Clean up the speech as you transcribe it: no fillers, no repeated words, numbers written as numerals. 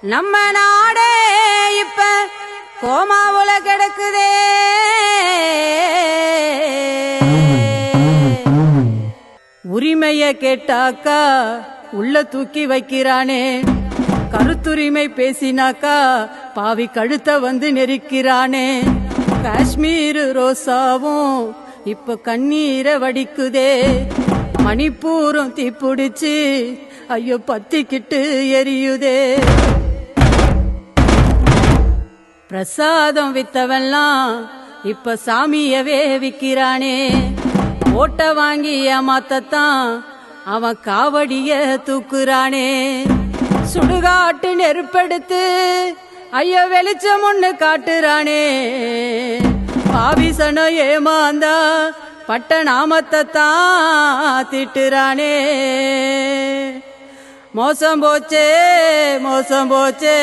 நம்ம நாடே இப்ப கோமாவுல கிடக்குதே. உரிமைய கேட்டாக்கா உள்ள தூக்கி வைக்கிறானே, கருத்துரிமை பேசினாக்கா பாவி கழுத்த வந்து நெரிக்கிறானே. காஷ்மீர் ரோசாவும் இப்ப கண்ணீரை வடிக்குதே. மணிப்பூரும் தீப்பிடிச்சு ஐயோ பத்திக்கிட்டு எரியுதே. பிரசாதம் வித்தவெல்லாம் இப்ப சாமியவே விக்கிறானே. ஓட்ட வாங்கி ஏமாத்தத்தான் அவன் காவடிய தூக்குறானே. சுடுகாட்டு நெருப்பெடுத்து ஐயோ வெளிச்சம் ஒண்ணு காட்டுறானே. பாவிசன ஏமாந்தா பட்ட நாமத்தை தான் திட்டுறானே. மோசம் போச்சே மோசம் போச்சே.